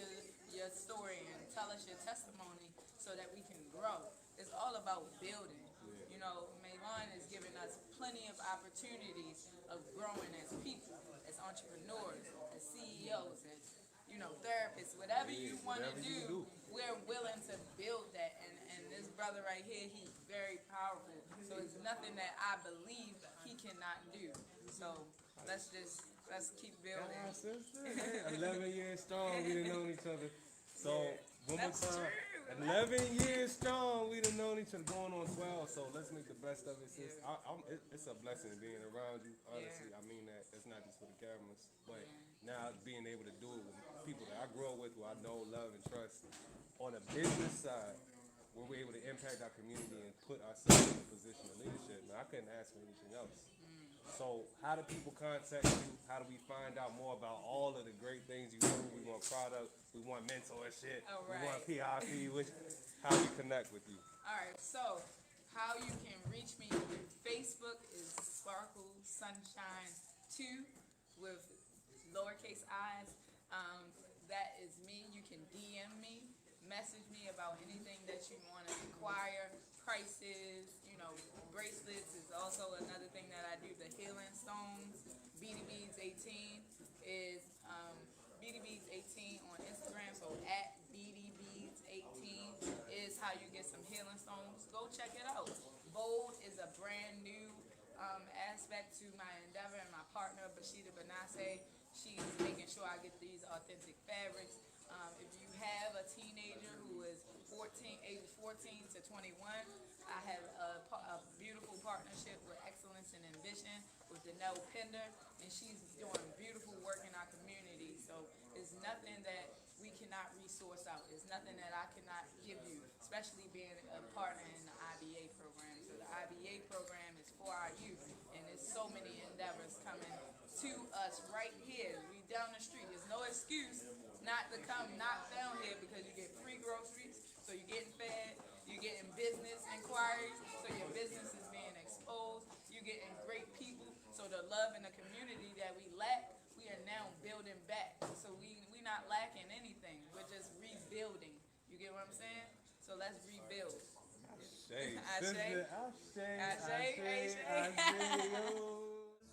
your story and tell us your testimony so that we can grow. It's all about building. You know, Maylon is giving us plenty of opportunities of growing as people, as entrepreneurs, as CEOs, as, you know, therapists, whatever you want to do, we're willing to build that. And this brother right here, he's very powerful. So it's nothing that I believe he cannot do. So let's keep building. 11 years strong, we done known each other. So, one more That's time. true. 11 years strong, we done known each other, going on 12. So let's make the best of it, sis. It's a blessing being around you. Honestly, I mean that. It's not just for the cameras, but now being able to do it with people that I grew up with, who I know, love, and trust. On the business side, where we're able to impact our community and put ourselves in a position of leadership. Now, I couldn't ask for anything else. So how do people contact you? How do we find out more about all of the great things you do? We want product, we want mentorship, we want PRP. How we connect with you? All right, so how you can reach me through Facebook is Sparkle Sunshine 2 with lowercase i's. That is me. You can DM me, message me about anything that you want to inquire, prices, you know, bracelets is also another thing that I do. The healing stones, BDBs 18 is BDBs 18 on Instagram. So at BDBs 18 is how you get some healing stones. Go check it out. Bold is a brand new aspect to my endeavor, and my partner Bashida Banase, she's making sure I get these authentic fabrics. If you have a teenager who is age 14 to 21, I have a beautiful partnership with Excellence and Ambition with Danelle Pender, and she's doing beautiful work in our community. So it's nothing that we cannot resource out. It's nothing that I cannot give you, especially being a partner in the IBA program. So the IBA program is for our youth, and there's so many endeavors coming to us right here. We down the street. There's no excuse not to come knock down here because you get free groceries, so you're getting fed, you're getting business inquiries, so your business is being exposed, you're getting great people, so the love in the community that we lack, we are now building back. So we not lacking anything, we're just rebuilding. You get what I'm saying? So let's rebuild.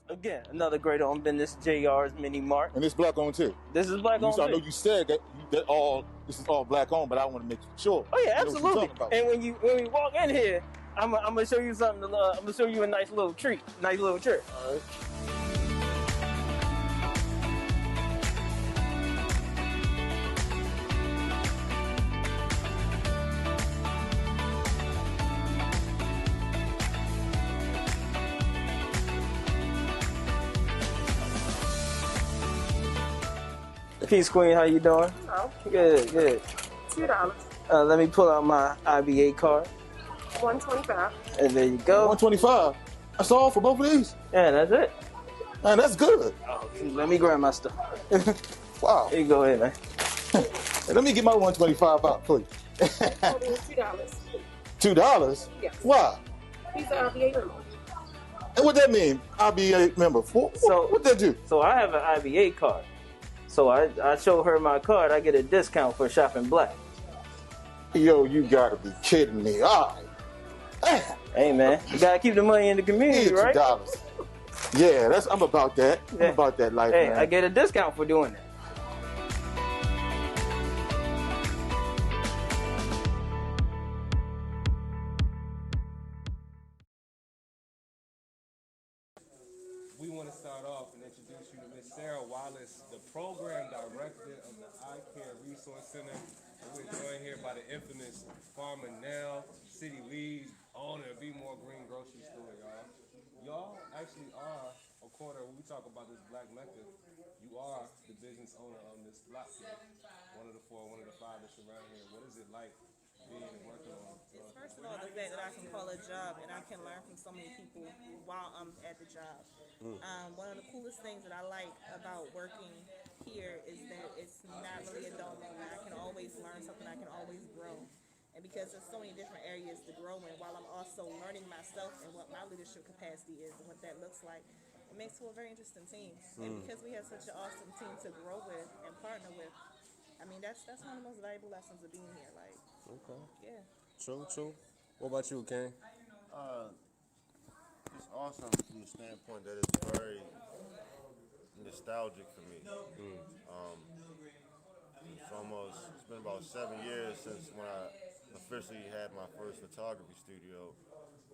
Again, another great on business, JR's Mini Mart. And it's black owned too. This is black owned. I know you said that this is all black owned, but I want to make sure. Oh yeah, absolutely. And when we walk in here, I'm gonna show you something. I'm gonna show you a nice little treat. All right. Peace, Queen. How you doing? Hello. Good. $2. Let me pull out my IBA card. $125. And there you go. $125. That's all for both of these? Yeah, that's it. Man, that's good. Oh, let me grab my stuff. Wow. Here you go ahead, man. Hey, let me get my $125 out, please. $2. $2? Yes. Why? He's an IBA member. And what that mean? IBA member. What that do? So I have an IBA card. So I show her my card, I get a discount for shopping black. Yo, you gotta be kidding me. All right. Hey man, you gotta keep the money in the community, right? $2. Yeah, I'm about that. I'm about that life, hey, man. I get a discount for doing that. We want to start off and introduce you to Ms. Sarah Wallace, the program director of the Eye Care Resource Center. And we're joined here by the infamous Farmer Nell, City Lead, owner of Be More Green Grocery Store, y'all. Y'all actually are a quarter, when we talk about this Black Mecca, you are the business owner on this block here. One of the 4, one of the 5 that's around here. What is it like being working on? First of all, the fact that I can call a job and I can learn from so many people while I'm at the job. One of the coolest things that I like about working here is that it's not really a dull moment. I can always learn something, I can always grow. And because there's so many different areas to grow in, while I'm also learning myself and what my leadership capacity is and what that looks like. And it makes for a very interesting team. And because we have such an awesome team to grow with and partner with, I mean, that's one of the most valuable lessons of being here. Like, Okay. yeah. True. What about you, Ken? It's awesome from the standpoint that it's very nostalgic for me. It's been about 7 years since when I officially had my first photography studio,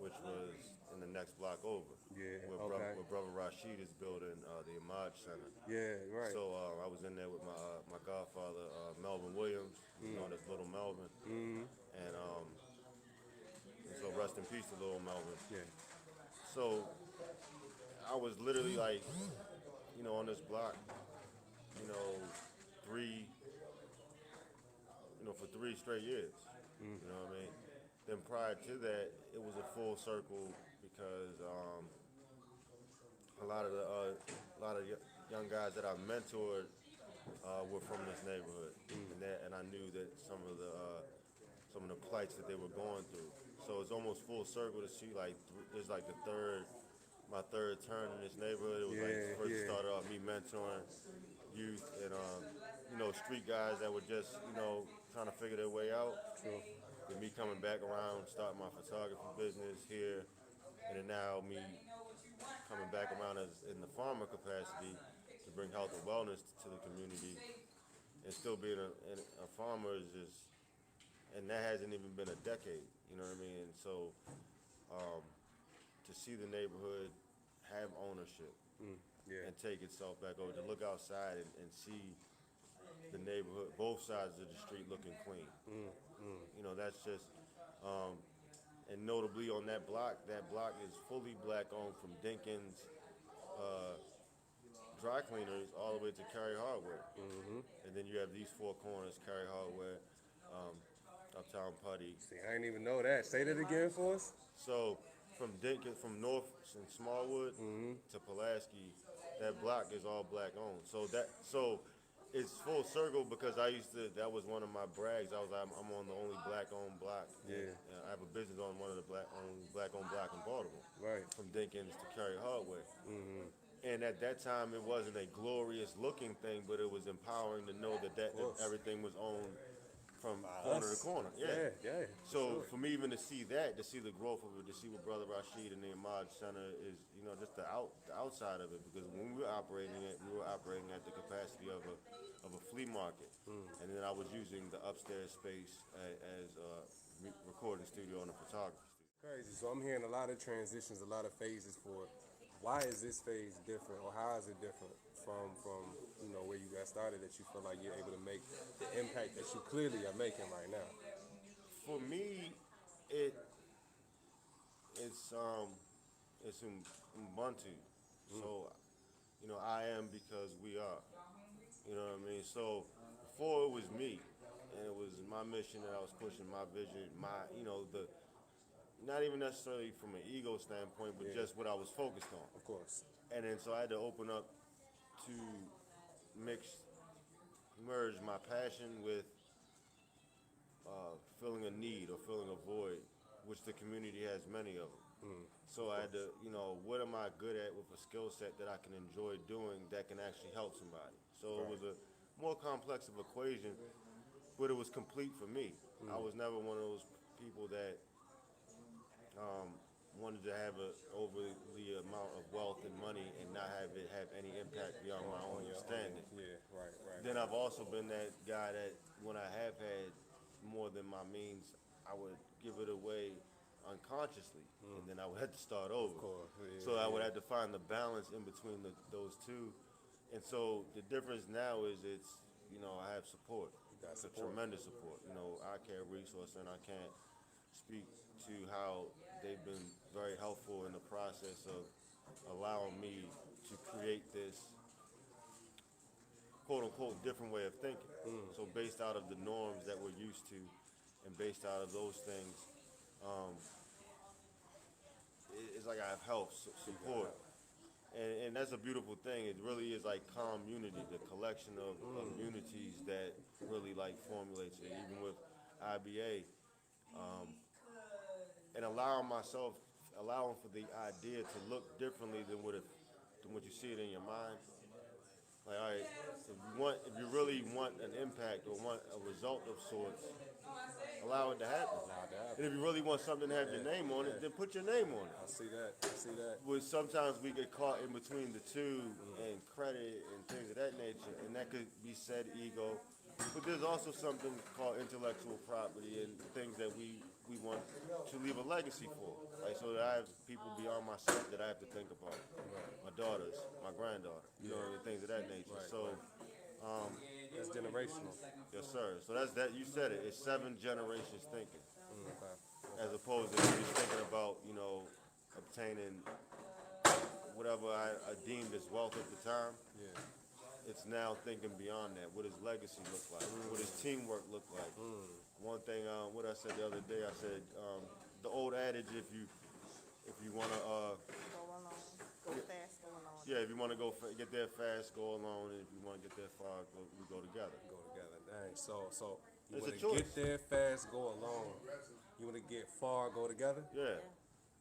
which was in the next block over. Yeah, Where Brother Rashid is building the Image Center. Yeah, right. So I was in there with my godfather, Melvin Williams, known as Little Melvin. And so rest in peace to Little Melvin. Yeah. So I was literally like, on this block, for 3 straight years. You know what I mean? Then prior to that, it was a full circle because a lot of young guys that I mentored were from this neighborhood, and I knew that some of the plights that they were going through. So it's almost full circle to see it's like my third turn in this neighborhood. It was first it started off me mentoring youth and street guys that were just trying to figure their way out. True. Then me coming back around, starting my photography business here, and then now me coming back around in the farmer capacity to bring health and wellness to the community, and still being a farmer is just, and that hasn't even been a decade. You know what I mean? And so to see the neighborhood have ownership and take itself back over, to look outside and see the neighborhood, both sides of the street looking clean. That's just, and notably on that block is fully black owned from Dinkins Dry Cleaners all the way to Cary Hardware. And then you have these 4 corners, Cary Hardware, Uptown Putty. See, I didn't even know that. Say that again for us. So from North and Smallwood to Pulaski, that block is all black owned. So it's full circle because that was one of my brags. I'm on the only black owned block. Yeah. I have a business on one of the black owned block in Baltimore. Right. From Dinkins to Cary Hardware. And at that time, it wasn't a glorious looking thing, but it was empowering to know that everything was owned from corner to corner. Yeah. So for me even to see the growth of it, to see what Brother Rashid and the Image Center is, just the outside of it, because when we were operating at the capacity of a flea market, and then I was using the upstairs space as a recording studio and a photography studio. Crazy. So I'm hearing a lot of transitions, a lot of phases for it. Why is this phase different, or how is it different from where you got started, that you feel like you're able to make the impact that you clearly are making right now? For me, it's Ubuntu. So, I am because we are. You know what I mean? So before it was me, and it was my mission that I was pushing, my vision, not even necessarily from an ego standpoint, but just what I was focused on. Of course. And then so I had to open up to merge my passion with filling a need or filling a void, which the community has many of them. So I had to, what am I good at with a skill set that I can enjoy doing that can actually help somebody? So it was a more complex of equation, but it was complete for me. I was never one of those people that wanted to have an overly amount of wealth and money and not have it have any impact beyond my own understanding. Yeah, right. Then I've also been that guy that when I have had more than my means, I would give it away unconsciously, and then I would have to start over. Of course, So I would have to find the balance in between those two. And so the difference now is I have support. It's a tremendous support. I care resource, and I can't speak to how they've been very helpful in the process of allowing me to create this quote-unquote different way of thinking. So based out of the norms that we're used to and based out of those things, it's like I have help, support. And that's a beautiful thing. It really is like calm unity, the collection of unities that really formulates it, even with IBA. And allowing for the idea to look differently than what it what you see it in your mind. Like, all right, if you really want an impact or want a result of sorts, allow it to happen. And if you really want something to have your name on it, then put your name on it. I see that. But sometimes we get caught in between the two and credit and things of that nature, and that could be said ego. But there's also something called intellectual property and things that we want to leave a legacy for. Like, so that I have people beyond myself that I have to think about. My daughters, my granddaughter, and things of that nature. So, That's generational. yes, sir. So that's that. You said it. It's 7 generations thinking, Okay. as opposed to just thinking about, obtaining whatever I deemed as wealth at the time. Yeah. It's now thinking beyond that. What does legacy look like? What does teamwork look like? One thing, what I said the other day, I said the old adage: if you want to Go alone. Go fast, go alone. if you want to get there fast, go alone, and if you want to get there far, we go together. Go together. Dang. So you It's a want to choice. get there fast, go alone. You want to get far, go together. Yeah.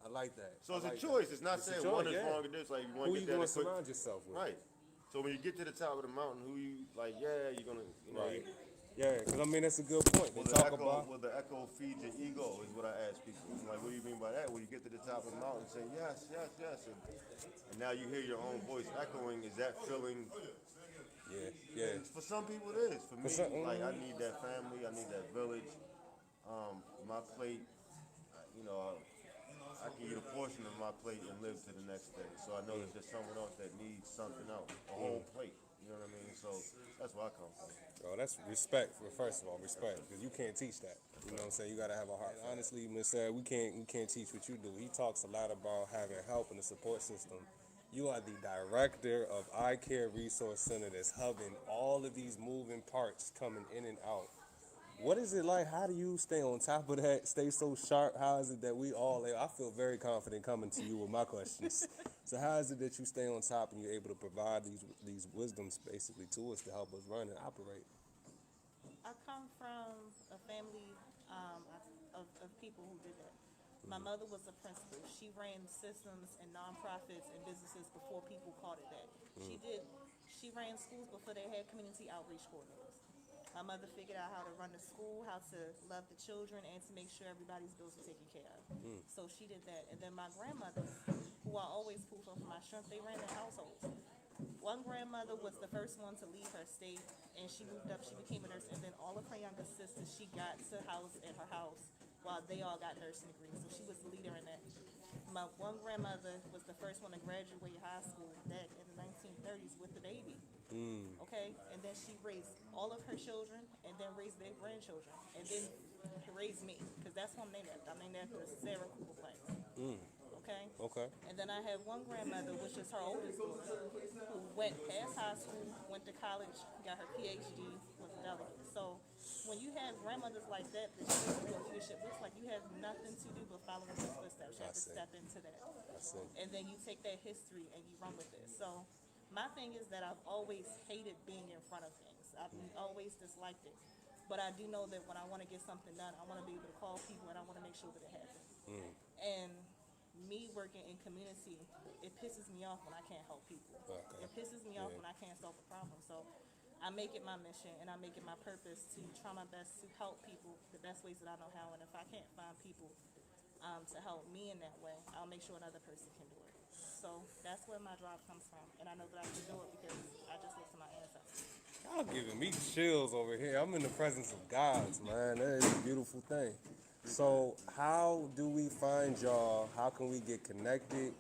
I like that. So it's I like a choice. that. It's not saying a one choice, is wrong or this. Like, you want Who to you get there gonna quick. surround yourself with? Right. So when you get to the top of the mountain, who you like? Yeah, you're gonna. Right. Yeah, because I mean that's a good point. They Will talk about. the echo feed your ego? Is what I ask people. I'm like, what do you mean by that? When you get to the top of the mountain, say yes, yes, yes, and now you hear your own voice echoing. Is that feeling? Yeah. For some people, it is. For me, like I need that family. I need that village. My plate. I can eat a portion of my plate and live to the next day. So I know that there's someone else that needs something else, a whole plate. You know what I mean? So that's where I come from. Oh, that's respect. First of all, respect, because you can't teach that. You know what I'm saying? You gotta have a heart. Honestly, Miss Sarah, we can't teach what you do. He talks a lot about having help in the support system. You are the director of I Care Resource Center that's hubbing all of these moving parts coming in and out. What is it like? How do you stay on top of that? Stay so sharp? How is it that we all? I feel very confident coming to you with my questions. So how is it that you stay on top and you're able to provide these wisdoms basically to us to help us run and operate? I come from a family of people who did that. My mother was a principal. She ran systems and nonprofits and businesses before people called it that. She ran schools before they had community outreach coordinators. My mother figured out how to run the school, how to love the children, and to make sure everybody's bills were taken care of. So she did that. And then my grandmother, who I always pull for my strength, they ran their households. One grandmother was the first one to leave her state, and she moved up, she became a nurse, and then all of her younger sisters, she got to house in her house while they all got nursing degrees. So she was the leader in that. My one grandmother was the first one to graduate high school back in the 1930s with the baby. Okay, and then she raised all of her children, and then raised their grandchildren, and then raised me, because that's who I'm named after. I'm named after Sarah Cooper. Okay. And then I had one grandmother, which is her oldest daughter, who went past high school, went to college, got her PhD, was a delegate. So when you have grandmothers like that, that show you what leadership looks like, you have nothing to do but follow in those footsteps. You have to step into that. And then you take that history and you run with it. So my thing is that I've always hated being in front of things. I've always disliked it. But I do know that when I want to get something done, I want to be able to call people and I want to make sure that it happens. And me working in community, it pisses me off when I can't help people. It pisses me off when I can't solve a problem. So I make it my mission and I make it my purpose to try my best to help people the best ways that I know how. And if I can't find people to help me in that way, I'll make sure another person can do it. So that's where my drive comes from. And I know that I can do it because I just look to my ancestors. Y'all giving me chills over here. I'm in the presence of gods, man. That is a beautiful thing. So how do we find y'all? How can we get connected?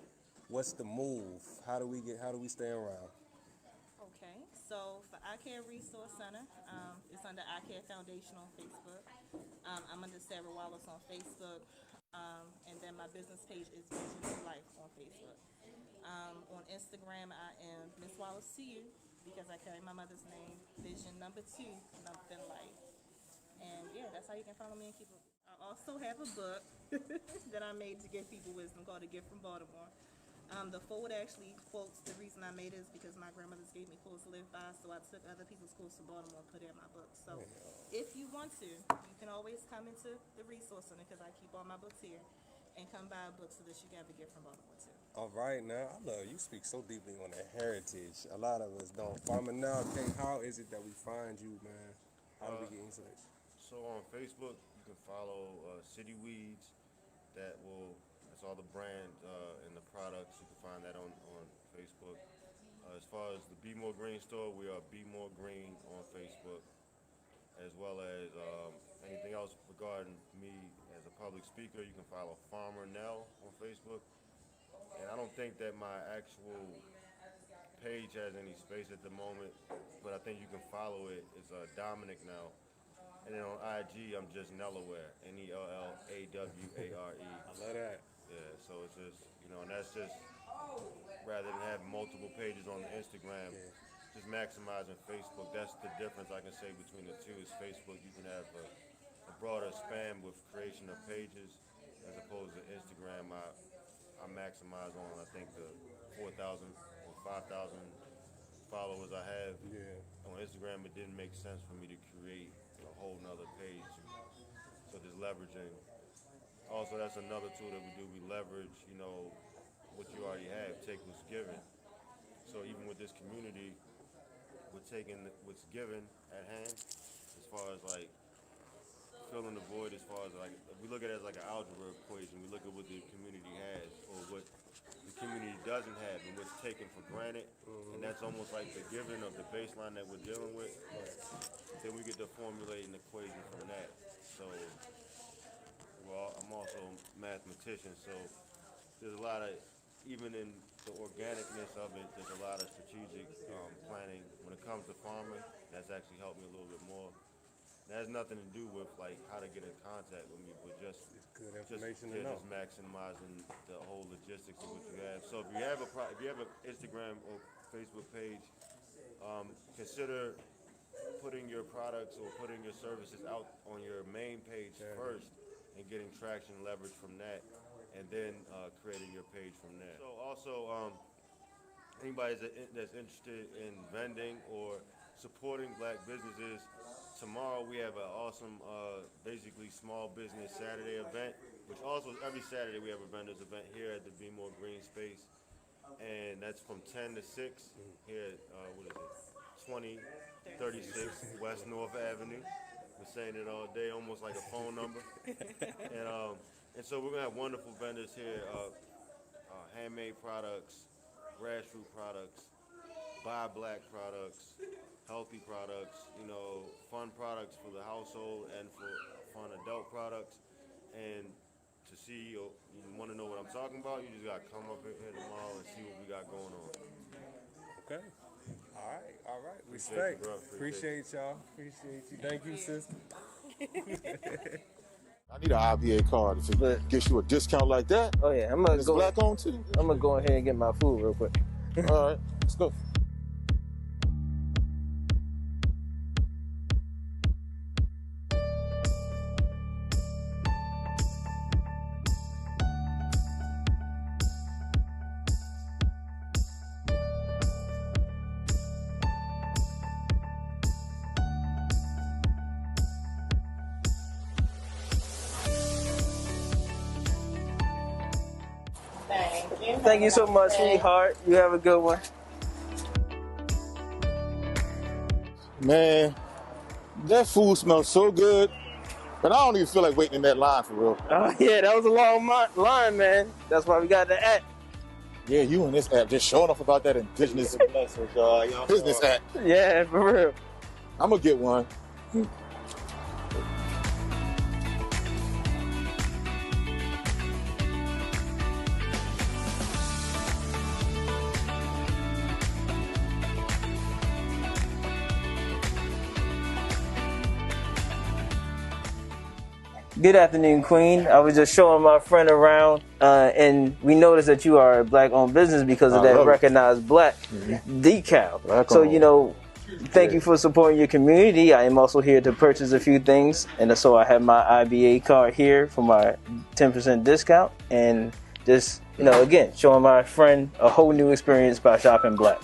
What's the move? How do we stay around? Okay, so for I Care Resource Center, it's under I Care Foundation on Facebook. I'm under Sarah Wallace on Facebook. And then my business page is Vision to Life on Facebook. On Instagram, I am Miss Wallace to you because I carry my mother's name, Vision number 2, Nothing Life. And yeah, that's how you can follow me and keep it. I also have a book that I made to give people wisdom called A Gift from Baltimore. The forward actually quotes, the reason I made it is because my grandmothers gave me quotes to live by, so I took other people's quotes to Baltimore and put it in my book. So if you want to, you can always come into the resource center because I keep all my books here. and come buy a book so that you can have a gift from Baltimore too. All right, now I love you. Speak so deeply on that heritage. A lot of us don't. Farmer now, how is it that we find you, man? How do we get into this? So on Facebook, you can follow City Weeds. That's all the brand and the products. You can find that on Facebook. As far as the Be More Green store, we are Be More Green on Facebook, as well as anything else regarding me as a public speaker. You can follow Farmer Nell on Facebook. And I don't think that my actual page has any space at the moment, but I think you can follow it. It's Dominic Nell. And then on IG, I'm just Nellaware, Nellaware. I love that. Yeah, so it's just, and that's just, rather than having multiple pages on Instagram, just maximizing Facebook. That's the difference I can say between the two is Facebook, you can have a broader span with creation of pages, as opposed to Instagram, I maximize on, I think, the 4,000 or 5,000 followers I have. Yeah. On Instagram, it didn't make sense for me to create a whole nother page. So just leveraging. Also, that's another tool that we do. We leverage, what you already have, take what's given. So even with this community, we're taking what's given at hand, as far as like filling the void, as far as like, we look at it as like an algebra equation. We look at what the community has or what the community doesn't have and what's taken for granted. And that's almost like the giving of the baseline that we're dealing with. Then we get to formulate an equation from that. So, I'm also a mathematician, so there's a lot of, even in the organicness of it, there's a lot of strategic planning. When it comes to farming, that's actually helped me a little bit more. That has nothing to do with like how to get in contact with me, but just good information to know. Just maximizing the whole logistics of what you have. So if you have an Instagram or Facebook page, consider putting your products or putting your services out on your main page first, and getting traction and leverage from that, and then creating your page from there. So also, anybody that's interested in vending or supporting black businesses, tomorrow we have an awesome, basically small business Saturday event, which also every Saturday we have a vendors event here at the Be More Green space, and that's from 10 to 6 here at, 2036 West North Avenue. Been saying it all day, almost like a phone number. And so we're gonna have wonderful vendors here, handmade products, grassroots products, buy black products, healthy products, fun products for the household and for fun adult products. And to see, you want to know what I'm talking about, you just gotta come up here tomorrow and see what we got going on. Okay. All right. Respect. Appreciate y'all. Appreciate you. Thank you, sister. I need an IBA card if it gets you a discount like that. Oh yeah, I'm gonna It's go. black on too. I'm gonna go ahead and get my food real quick. All right, let's go. Thank you so much, sweetheart. You have a good one. Man, that food smells so good, but I don't even feel like waiting in that line for real. Oh yeah, that was a long line, man. That's why we got the app. Yeah, you and this app just showing off about that indigenous business app. Yeah, for real. I'm gonna get one. Good afternoon, Queen. I was just showing my friend around, and we noticed that you are a black-owned business because of that recognized black decal. So, thank you for supporting your community. I am also here to purchase a few things, and so I have my IBA card here for my 10% discount, and just, again, showing my friend a whole new experience by shopping black.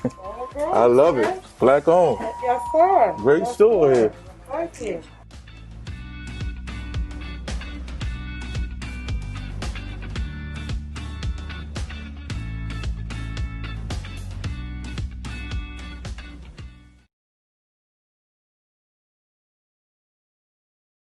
I love it. Black owned. Yes, sir. Great store here. Thank you.